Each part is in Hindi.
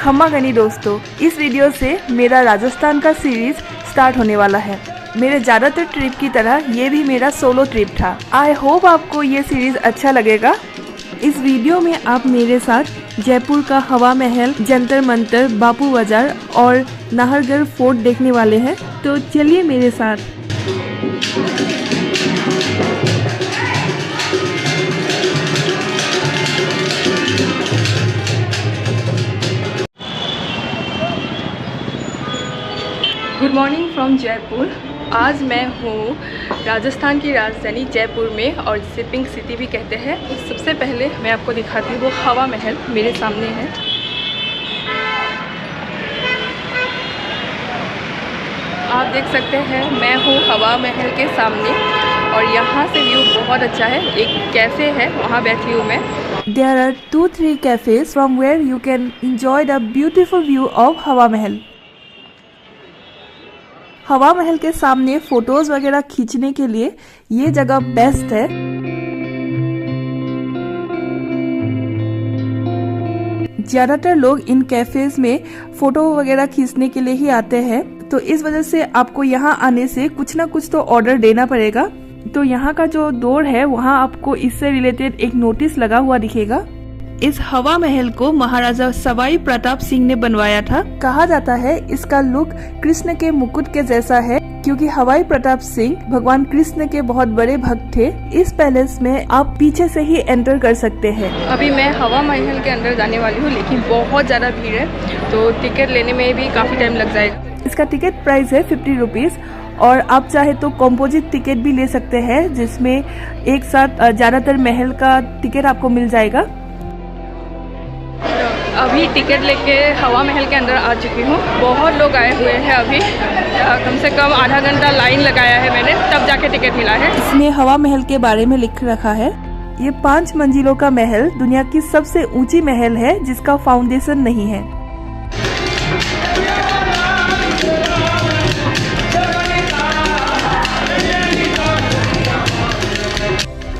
खम्मा गनी दोस्तों, इस वीडियो से मेरा राजस्थान का सीरीज स्टार्ट होने वाला है। मेरे ज़्यादातर ट्रिप की तरह ये भी मेरा सोलो ट्रिप था। आई होप आपको ये सीरीज अच्छा लगेगा। इस वीडियो में आप मेरे साथ जयपुर का हवा महल, जंतर मंतर, बापू बाजार और नाहरगढ़ फोर्ट देखने वाले हैं, तो चलिए मेरे साथ। Good morning from Jaipur. आज मैं हूँ राजस्थान की राजधानी जयपुर में और जिसे पिंक सिटी भी कहते हैं। सबसे पहले मैं आपको दिखाती हूँ हवा महल, मेरे सामने है। आप देख सकते हैं मैं हूँ हवा महल के सामने और यहाँ से व्यू बहुत अच्छा है। एक कैफ़े है, वहाँ बैठी हूँ मैं। There are 2-3 cafes from where you can enjoy the beautiful view of हवा महल। हवा महल के सामने फोटोज वगैरह खींचने के लिए ये जगह बेस्ट है। ज्यादातर लोग इन कैफेज में फोटो वगैरह खींचने के लिए ही आते हैं, तो इस वजह से आपको यहाँ आने से कुछ ना कुछ तो ऑर्डर देना पड़ेगा। तो यहाँ का जो डोर है वहाँ आपको इससे रिलेटेड एक नोटिस लगा हुआ दिखेगा। इस हवा महल को महाराजा सवाई प्रताप सिंह ने बनवाया था। कहा जाता है इसका लुक कृष्ण के मुकुट के जैसा है, क्योंकि हवाई प्रताप सिंह भगवान कृष्ण के बहुत बड़े भक्त थे। इस पैलेस में आप पीछे से ही एंटर कर सकते हैं। अभी मैं हवा महल के अंदर जाने वाली हूँ, लेकिन बहुत ज्यादा भीड़ है, तो टिकट लेने में भी काफी टाइम लग जाएगा। इसका टिकट प्राइस है 50 रुपीज और आप चाहे तो कॉम्पोजिट टिकट भी ले सकते हैं, जिसमें एक साथ ज्यादातर महल का टिकट आपको मिल जाएगा। अभी टिकट लेके हवा महल के अंदर आ चुकी हूँ। बहुत लोग आए हुए हैं अभी, कम से कम आधा घंटा लाइन लगाया है मैंने, तब जाके टिकट मिला है। इसमें हवा महल के बारे में लिख रखा है। ये 5 मंजिलों का महल दुनिया की सबसे ऊंची महल है जिसका फाउंडेशन नहीं है।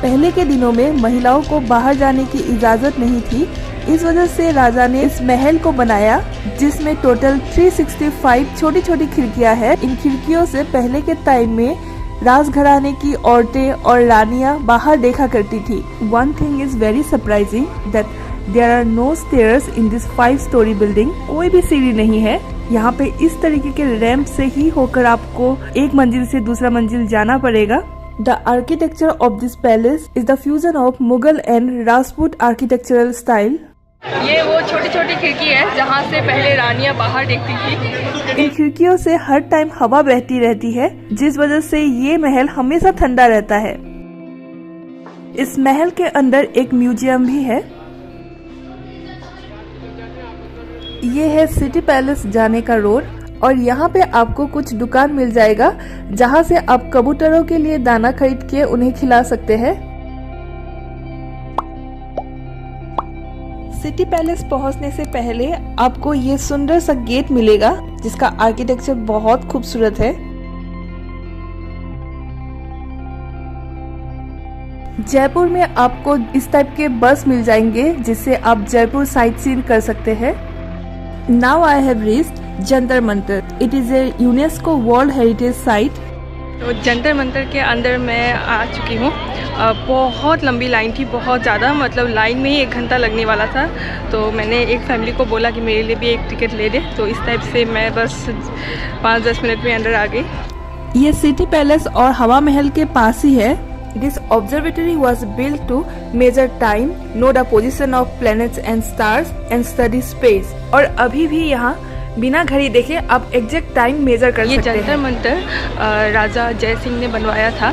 पहले के दिनों में महिलाओं को बाहर जाने की इजाजत नहीं थी, इस वजह से राजा ने इस महल को बनाया, जिसमें टोटल 365 छोटी छोटी खिड़कियां हैं। इन खिड़कियों से पहले के टाइम में राजघराने की औरतें और रानियां बाहर देखा करती थी। One thing is very surprising that there are no stairs in this 5-story building। कोई भी सीढ़ी नहीं है यहाँ पे। इस तरीके के रैंप से ही होकर आपको एक मंजिल से दूसरा मंजिल जाना पड़ेगा। The architecture of this palace is the fusion of Mughal and Rajput architectural style। ये वो छोटी छोटी खिड़की है जहाँ से पहले रानियां बाहर देखती थी। इन खिड़कियों से हर टाइम हवा बहती रहती है, जिस वजह से ये महल हमेशा ठंडा रहता है। इस महल के अंदर एक म्यूजियम भी है। ये है सिटी पैलेस जाने का रोड और यहाँ पे आपको कुछ दुकान मिल जाएगा जहाँ से आप कबूतरों के लिए दाना खरीद के उन्हें खिला सकते हैं। सिटी पैलेस पहुँचने से पहले आपको ये सुंदर सा गेट मिलेगा, जिसका आर्किटेक्चर बहुत खूबसूरत है। जयपुर में आपको इस टाइप के बस मिल जाएंगे, जिससे आप जयपुर साइट सीइंग कर सकते हैं। Now I have reached Jantar Mantar. It is a UNESCO world heritage site. तो जंतर मंतर के अंदर मैं आ चुकी हूँ। बहुत लंबी लाइन थी, बहुत ज़्यादा, मतलब लाइन में ही 1 घंटा लगने वाला था। तो मैंने एक फैमिली को बोला कि मेरे लिए भी एक टिकट ले दे, तो इस टाइप से मैं बस 5-10 मिनट में अंदर आ गई। ये सिटी पैलेस और हवा महल के पास ही है। This observatory was built to measure time, know the position of planets and stars, and study space। और अभी भी यहाँ बिना घड़ी देखे आप एग्जैक्ट टाइम मेजर कर सकते हैं। ये जंतर मंतर राजा जय सिंह ने बनवाया था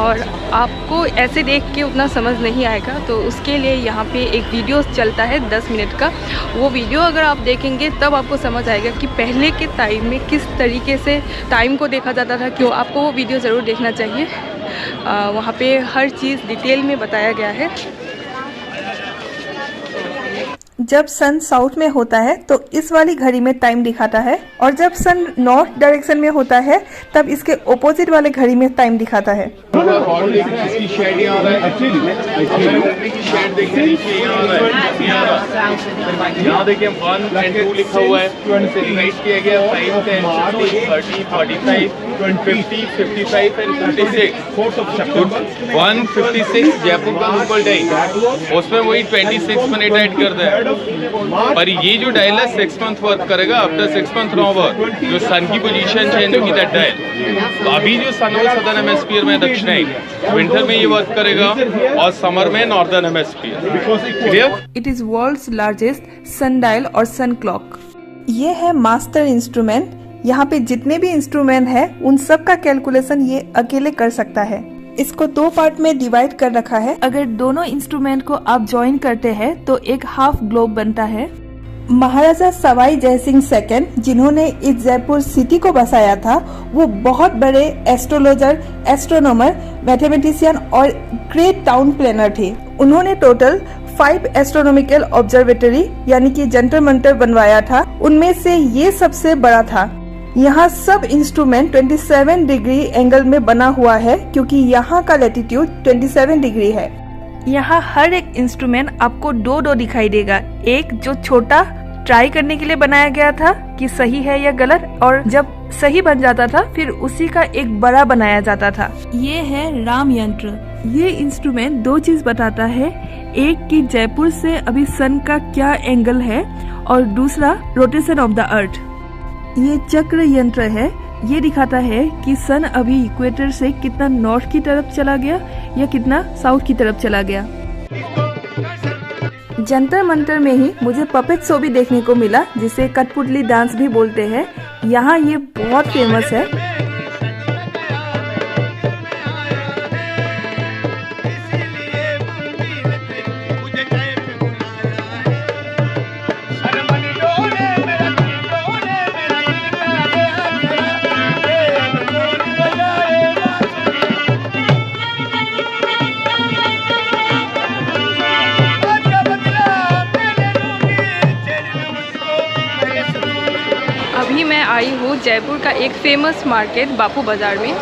और आपको ऐसे देख के उतना समझ नहीं आएगा, तो उसके लिए यहाँ पे एक वीडियो चलता है 10 मिनट का। वो वीडियो अगर आप देखेंगे तब आपको समझ आएगा कि पहले के टाइम में किस तरीके से टाइम को देखा जाता था। क्यों, आपको वो वीडियो ज़रूर देखना चाहिए। वहाँ पे हर चीज़ डिटेल में बताया गया है। जब सन साउथ में होता है तो इस वाली घड़ी में टाइम दिखाता है, और जब सन नॉर्थ डायरेक्शन में होता है तब इसके ऑपोजिट वाले घड़ी में टाइम दिखाता है। का हॉल देखना है, इसकी शेड यहाँ आ रहा है, मैंने ऊपरी की शेड देखनी नीचे यहाँ आ रहा है, यहाँ देखिए 1 and 2 लिखा हुआ है, इसे डिवाइड किया गया 5, 10, 15, 30, 45, 50, 55 एंड 36। 156 जयपुर का लोकल टाइम, उसमें वही 26 मिनट ऐड कर दे। पर ये जो डायल है 6 मंथ वर्क करेगा, आफ्टर 6 मंथ नो वर्क, जो सन की पोजीशन चेंज होगी दैट डायल। तो अभी जो सन है सदर्न हेमिस्फीयर में दक्षिणाई, विंटर में ये वर्क करेगा और समर में northern hemisphere. Clear? It is world's largest sundial और सन क्लॉक। ये है मास्टर इंस्ट्रूमेंट। यहाँ पे जितने भी इंस्ट्रूमेंट है उन सब का कैलकुलेशन ये अकेले कर सकता है। इसको 2 पार्ट में डिवाइड कर रखा है। अगर दोनों इंस्ट्रूमेंट को आप ज्वाइन करते हैं तो एक हाफ ग्लोब बनता है। महाराजा सवाई जयसिंह सेकंड, जिन्होंने इस जयपुर सिटी को बसाया था, वो बहुत बड़े एस्ट्रोलॉजर, एस्ट्रोनॉमर, मैथमेटिशियन और ग्रेट टाउन प्लानर थे। उन्होंने टोटल 5 एस्ट्रोनॉमिकल ऑब्जर्वेटरी यानी कि जंतर मंतर बनवाया था। उनमें से ये सबसे बड़ा था। यहाँ सब इंस्ट्रूमेंट 27 डिग्री एंगल में बना हुआ है, क्योंकि यहाँ का लैटिट्यूड 27 डिग्री है। यहाँ हर एक इंस्ट्रूमेंट आपको दो दिखाई देगा। एक जो छोटा ट्राई करने के लिए बनाया गया था कि सही है या गलत, और जब सही बन जाता था फिर उसी का एक बड़ा बनाया जाता था। ये है राम यंत्र। ये इंस्ट्रूमेंट 2 चीज बताता है, एक कि जयपुर से अभी सन का क्या एंगल है और दूसरा रोटेशन ऑफ द अर्थ। ये चक्र यंत्र है, ये दिखाता है कि सन अभी इक्वेटर से कितना नॉर्थ की तरफ चला गया या कितना साउथ की तरफ चला गया। जंतर मंतर में ही मुझे पपेट शो भी देखने को मिला, जिसे कठपुतली डांस भी बोलते हैं। यहाँ ये बहुत फेमस है। अभी मैं आई हूँ जयपुर का एक फेमस मार्केट बापू बाजार में।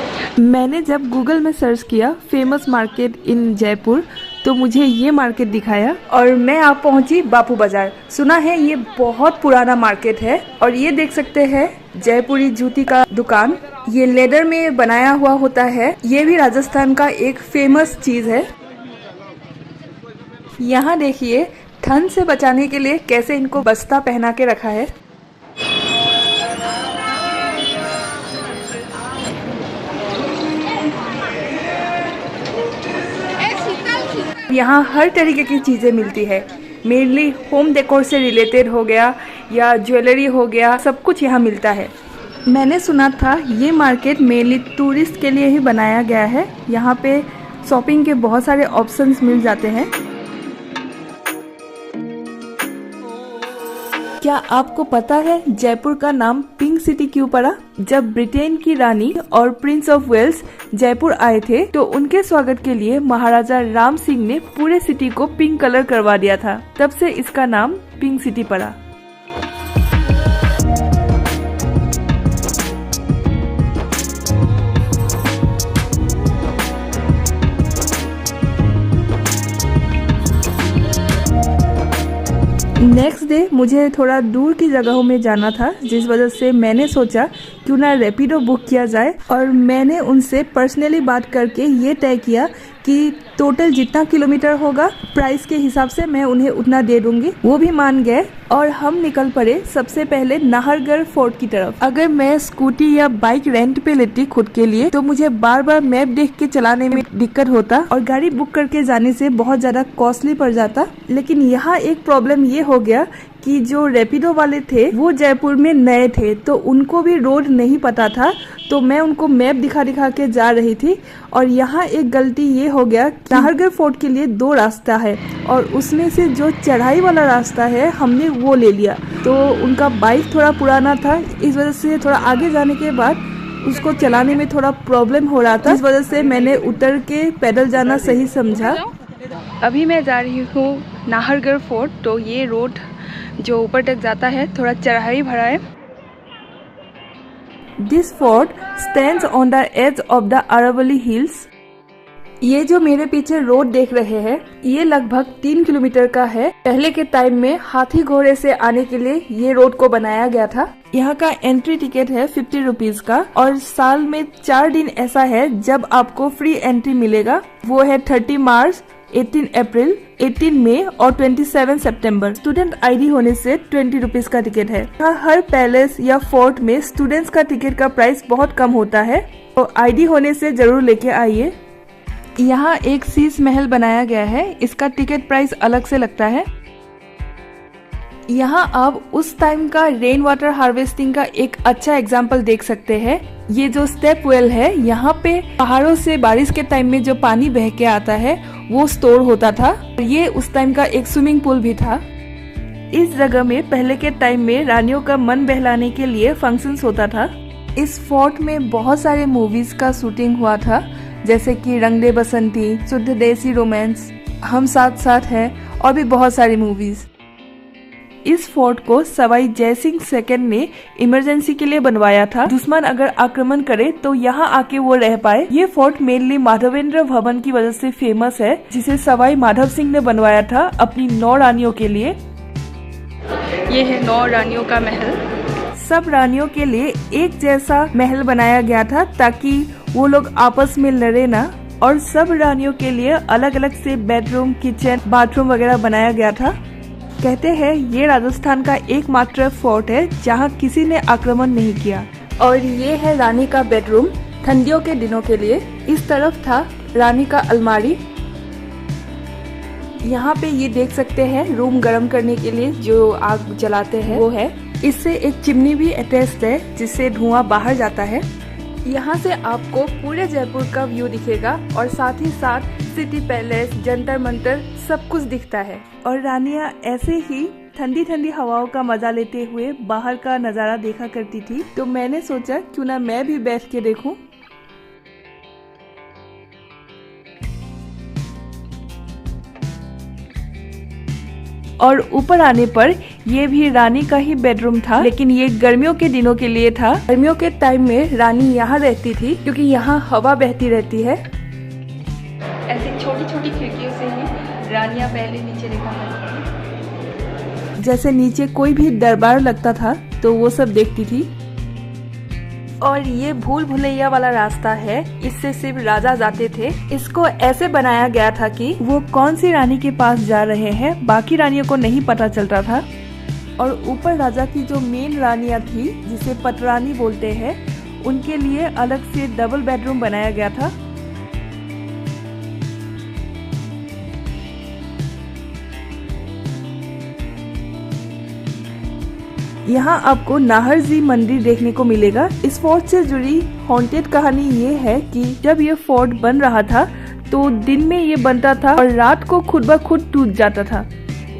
मैंने जब गूगल में सर्च किया फेमस मार्केट इन जयपुर तो मुझे ये मार्केट दिखाया और मैं आप पहुंची बापू बाजार। सुना है ये बहुत पुराना मार्केट है और ये देख सकते हैं जयपुरी जूती का दुकान। ये लेदर में बनाया हुआ होता है। ये भी राजस्थान का एक फेमस चीज है। यहाँ देखिए ठंड से बचाने के लिए कैसे इनको बस्ता पहना के रखा है। यहाँ हर तरीके की चीजें मिलती है। मेनली होम डेकोर से रिलेटेड हो गया या ज्वेलरी हो गया, सब कुछ यहाँ मिलता है। मैंने सुना था ये मार्केट मेनली टूरिस्ट के लिए ही बनाया गया है। यहाँ पे शॉपिंग के बहुत सारे ऑप्शंस मिल जाते हैं। क्या आपको पता है जयपुर का नाम पिंक सिटी क्यों पड़ा? जब ब्रिटेन की रानी और प्रिंस ऑफ वेल्स जयपुर आए थे तो उनके स्वागत के लिए महाराजा राम सिंह ने पूरे सिटी को पिंक कलर करवा दिया था। तब से इसका नाम पिंक सिटी पड़ा। नेक्स्ट डे मुझे थोड़ा दूर की जगहों में जाना था, जिस वजह से मैंने सोचा क्यों ना रैपिडो बुक किया जाए और मैंने उनसे पर्सनली बात करके ये तय किया कि टोटल जितना किलोमीटर होगा प्राइस के हिसाब से मैं उन्हें उतना दे दूंगी। वो भी मान गए और हम निकल पड़े सबसे पहले नाहरगढ़ फोर्ट की तरफ। अगर मैं स्कूटी या बाइक रेंट पे लेती खुद के लिए तो मुझे बार बार मैप देख के चलाने में दिक्कत होता और गाड़ी बुक करके जाने से बहुत ज्यादा कॉस्टली पड़ जाता। लेकिन यहाँ एक प्रॉब्लम ये हो गया कि जो रैपिडो वाले थे वो जयपुर में नए थे तो उनको भी रोड नहीं पता था, तो मैं उनको मैप दिखा के जा रही थी। और यहाँ एक गलती ये हो गया, नाहरगढ़ फोर्ट के लिए 2 रास्ता है और उसमें से जो चढ़ाई वाला रास्ता है हमने वो ले लिया। तो उनका बाइक थोड़ा पुराना था, इस वजह से थोड़ा आगे जाने के बाद उसको चलाने में थोड़ा प्रॉब्लम हो रहा था। इस वजह से मैंने उतर के पैदल जाना सही समझा। अभी मैं जा रही हूँ नाहरगढ़ फोर्ट। तो ये रोड जो ऊपर तक जाता है थोड़ा चढ़ाई भरा है। This fort stands on the edge of the Aravalli Hills. ये जो मेरे पीछे रोड देख रहे हैं, ये लगभग 3 किलोमीटर का है। पहले के टाइम में हाथी घोड़े से आने के लिए ये रोड को बनाया गया था। यहाँ का एंट्री टिकट है 50 रुपीज का और साल में 4 दिन ऐसा है जब आपको फ्री एंट्री मिलेगा। वो है 30 मार्च, 18 अप्रैल, 18 मई और 27 सितंबर। स्टूडेंट आईडी होने से 20 रुपीज का टिकट है। यहाँ हर पैलेस या फोर्ट में स्टूडेंट्स का टिकट का प्राइस बहुत कम होता है, तो आईडी होने से जरूर लेके आइए। यहाँ एक शीश महल बनाया गया है, इसका टिकट प्राइस अलग से लगता है। यहाँ आप उस टाइम का रेन वाटर हार्वेस्टिंग का एक अच्छा एग्जाम्पल देख सकते हैं। ये जो स्टेप वेल है, यहाँ पे पहाड़ों से बारिश के टाइम में जो पानी बह के आता है वो स्टोर होता था। ये उस टाइम का एक स्विमिंग पूल भी था। इस जगह में पहले के टाइम में रानियों का मन बहलाने के लिए फंक्शंस होता था। इस फोर्ट में बहुत सारे मूवीज का शूटिंग हुआ था, जैसे कि रंग दे बसंती, शुद्ध देसी रोमांस, हम साथ साथ हैं और भी बहुत सारी मूवीज। इस फोर्ट को सवाई जयसिंह सेकंड ने इमरजेंसी के लिए बनवाया था। दुश्मन अगर आक्रमण करे तो यहाँ आके वो रह पाए। ये फोर्ट मेनली माधवेंद्र भवन की वजह से फेमस है, जिसे सवाई माधव सिंह ने बनवाया था अपनी 9 रानियों के लिए। ये है 9 रानियों का महल। सब रानियों के लिए एक जैसा महल बनाया गया था ताकि वो लोग आपस में लड़े ना, और सब रानियों के लिए अलग अलग से बेडरूम, किचन, बाथरूम वगैरह बनाया गया था। कहते हैं ये राजस्थान का एकमात्र फोर्ट है जहाँ किसी ने आक्रमण नहीं किया। और ये है रानी का बेडरूम ठंडियों के दिनों के लिए। इस तरफ था रानी का अलमारी। यहाँ पे ये देख सकते हैं रूम गर्म करने के लिए जो आग जलाते हैं वो है। इससे एक चिमनी भी अटैच्ड है जिससे धुआं बाहर जाता है। यहाँ से आपको पूरे जयपुर का व्यू दिखेगा और साथ ही साथ सिटी पैलेस, जंतर मंतर सब कुछ दिखता है। और रानियाँ ऐसे ही ठंडी ठंडी हवाओं का मजा लेते हुए बाहर का नजारा देखा करती थी, तो मैंने सोचा क्यों ना मैं भी बैठ के देखूं। और ऊपर आने पर ये भी रानी का ही बेडरूम था, लेकिन ये गर्मियों के दिनों के लिए था। गर्मियों के टाइम में रानी यहाँ रहती थी क्योंकि यहाँ हवा बहती रहती है। ऐसे छोटी छोटी खिड़कियों से ही रानियां पहले नीचे देखा करती थी। जैसे नीचे कोई भी दरबार लगता था तो वो सब देखती थी। और ये भूल भुलैया वाला रास्ता है, इससे सिर्फ राजा जाते थे। इसको ऐसे बनाया गया था कि वो कौन सी रानी के पास जा रहे हैं बाकी रानियों को नहीं पता चलता था। और ऊपर राजा की जो मेन रानियां थी, जिसे पटरानी बोलते हैं, उनके लिए अलग से डबल बेडरूम बनाया गया था। यहाँ आपको नाहरजी मंदिर देखने को मिलेगा। इस फोर्ट से जुड़ी हॉन्टेड कहानी ये है कि जब ये फोर्ट बन रहा था तो दिन में ये बनता था और रात को खुद ब खुद टूट जाता था।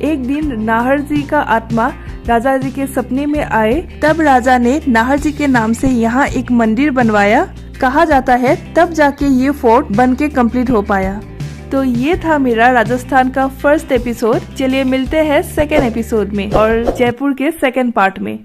एक दिन नाहरजी का आत्मा राजा जी के सपने में आए, तब राजा ने नाहरजी के नाम से यहाँ एक मंदिर बनवाया। कहा जाता है तब जाके ये फोर्ट बन के कम्प्लीट हो पाया। तो ये था मेरा राजस्थान का फर्स्ट एपिसोड। चलिए मिलते हैं सेकेंड एपिसोड में और जयपुर के सेकेंड पार्ट में।